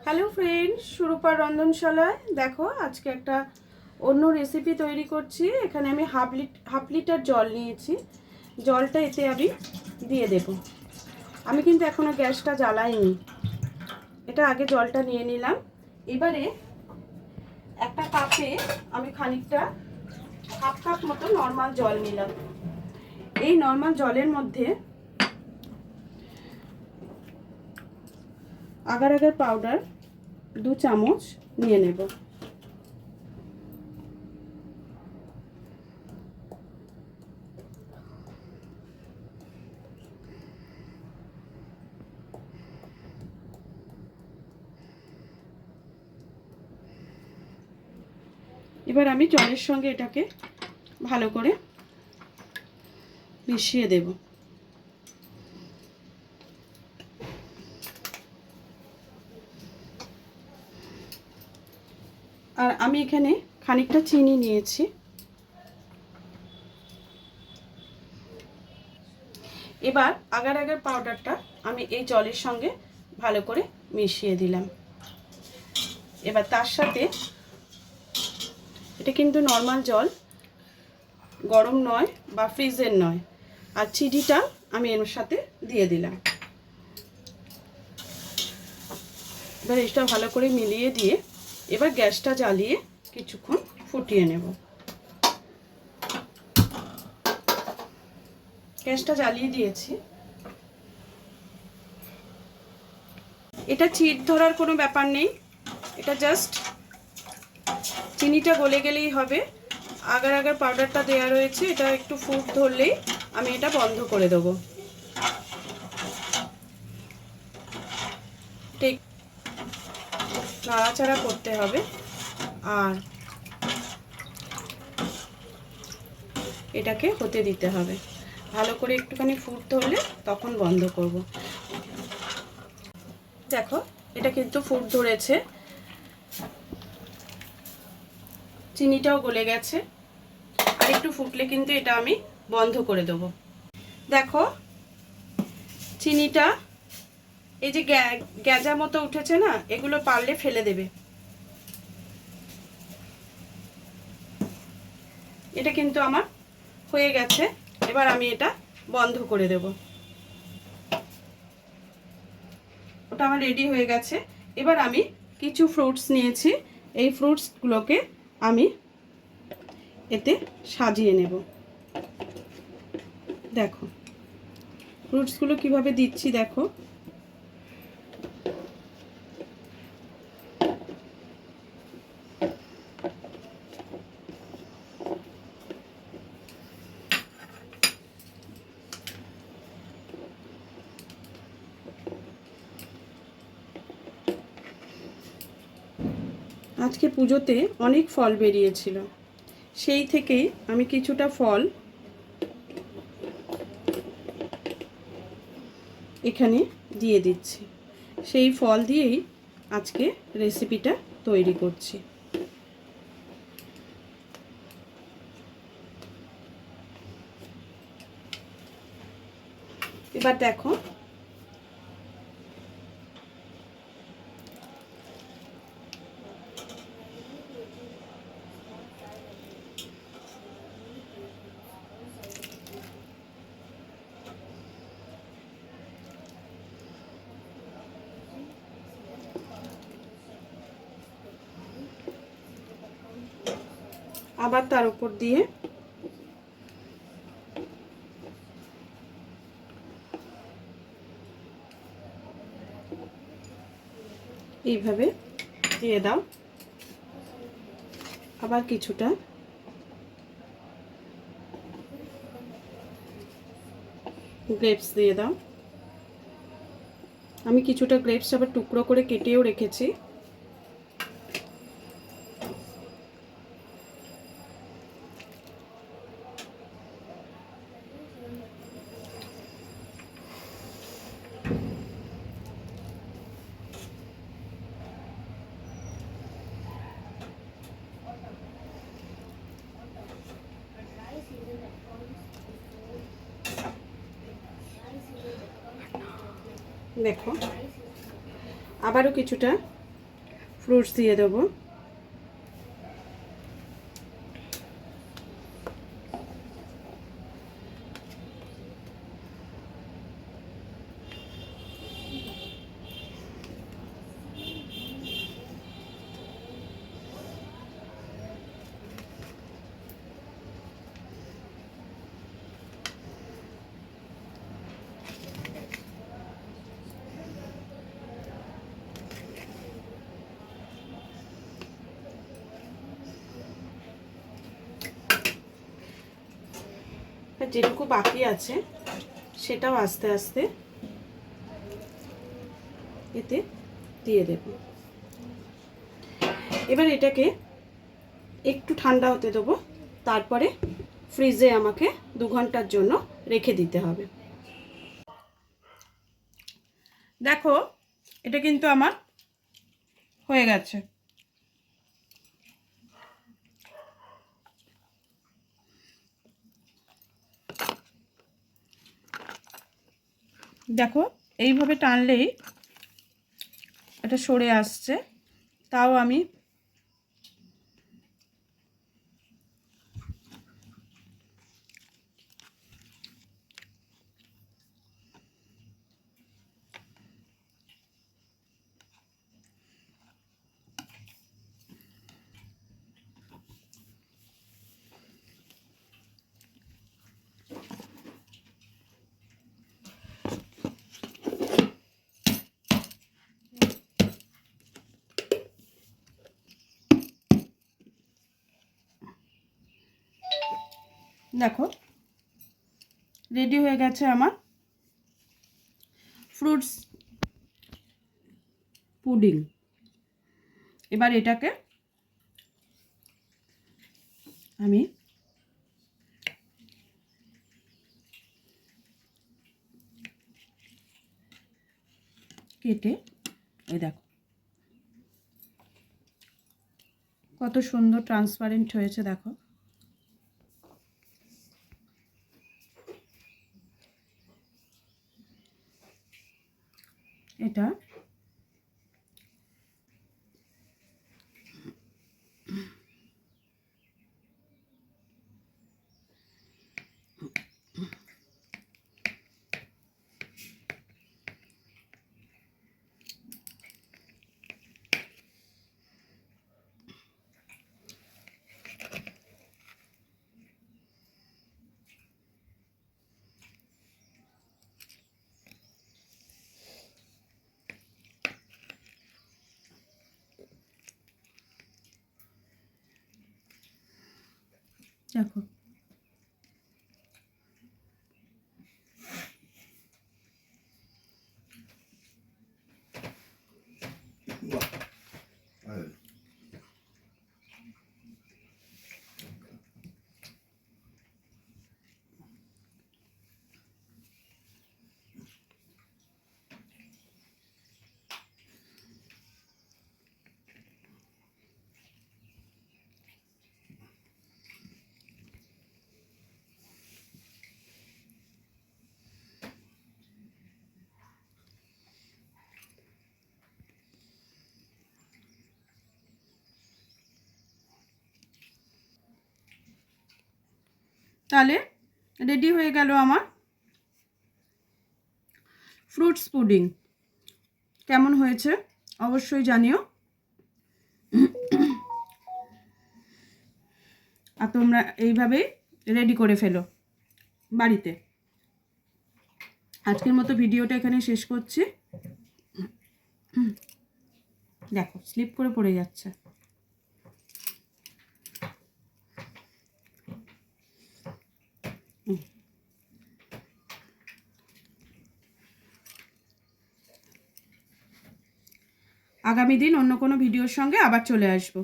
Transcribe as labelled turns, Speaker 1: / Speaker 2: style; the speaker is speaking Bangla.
Speaker 1: হ্যালো ফ্রেন্ড, সুরূপার রন্ধনশালায় দেখো আজকে একটা অন্য রেসিপি তৈরি করছি। এখানে আমি হাফ লিটার জল নিয়েছি। জলটা এতে আমি দিয়ে দেব। আমি কিন্তু এখনো গ্যাসটা জ্বালাইনি, এটা আগে জলটা নিয়ে নিলাম। এবারে একটা কাপে আমি খানিকটা হাফ কাপ মতো নর্মাল জল নিলাম। এই নর্মাল জলের মধ্যে আগার আগার পাউডার 2 চামচ নিয়ে নেব। এবার আমি জলের সঙ্গে এটাকে ভালো করে মিশিয়ে দেব। আর আমি এখানে খানিকটা চিনি নিয়েছি। এবার আগার আগার পাউডারটা আমি এই জলের সঙ্গে ভালো করে মিশিয়ে দিলাম। এবার তার সাথে, এটা কিন্তু নর্মাল জল, গরম নয় বা ফ্রিজের নয়, আর চিনিটা আমি এর সাথে দিয়ে দিলাম। এবার এটা ভালো করে মিলিয়ে দিয়ে এবার গ্যাসটা জ্বালিয়ে কিছুক্ষণ ফুটিয়ে নেব। গ্যাসটা জ্বালিয়ে দিয়েছি। এটা চিট ধরার কোনো ব্যাপার নেই, এটা জাস্ট চিনিটা গলে গেলেই হবে। আগার আগার পাউডারটা দেওয়া রয়েছে, এটা একটু ফুট ধরলেই আমি এটা বন্ধ করে দেবো। ঠিক নাড়াচাড়া করতে হবে আর এটাকে হতে দিতে হবে। ভালো করে একটুখানি ফুট ধরলে তখন বন্ধ করব। দেখো এটা কিন্তু ফুট ধরেছে, চিনিটাও গলে গেছে। আর একটু ফুটলে কিন্তু এটা আমি বন্ধ করে দেব। দেখো চিনিটা এই যে গ্যাজা মতো উঠেছে না, এগুলো পারলে ফেলে দেবে। এটা কিন্তু আমার হয়ে গেছে। এবার আমি এটা বন্ধ করে দেব। ওটা আমার রেডি হয়ে গেছে। এবার আমি কিছু ফ্রুটস নিয়েছি, এই ফ্রুটসগুলোকে আমি এতে সাজিয়ে নেব। দেখো ফ্রুটসগুলো কিভাবে দিচ্ছি দেখো। আজকে পুজোতে অনেক ফল বেরিয়েছিল, সেই থেকেই আমি কিছুটা ফল এখানে দিয়ে দিচ্ছি। সেই ফল দিয়েই আজকে রেসিপিটা তৈরি করছি। এবার দেখো আবার তার উপর দিয়ে এইভাবে দিয়ে দাও। আবার কিছুটা গ্রেপস দিয়ে দাও। আমি কিছুটা গ্রেপস আবার টুকরো করে কেটেও রেখেছি। দেখো আবারও কিছুটা ফ্রুটস দিয়ে দেবো। যেটুকু বাকি আছে সেটাও আস্তে আস্তে এতে দিয়ে দেব। এবার এটাকে একটু ঠান্ডা হতে দেবো, তারপরে ফ্রিজে আমাকে 2 ঘন্টার জন্য রেখে দিতে হবে। দেখো এটা কিন্তু আমার হয়ে গেছে। দেখো এইভাবে টানলেই এটা সরে আসছে, তাও আমি দেখো রেডি হয়ে গেছে আমার ফ্রুটস পুডিং। এবার এটাকে আমি কেটে, এই দেখো কত সুন্দর ট্রান্সপারেন্ট হয়েছে। দেখো এটা দেখো তাহলে রেডি হয়ে গেল আমার ফ্রুটস পুডিং। কেমন হয়েছে অবশ্যই জানিও। আর তোমরা এইভাবেই রেডি করে ফেলো বাড়িতে। আজকের মতো ভিডিওটা এখানে শেষ করছি। দেখো স্লিপ করে পড়ে যাচ্ছে। আগামী দিন অন্য কোনো ভিডিওর সঙ্গে আবার চলে আসবো।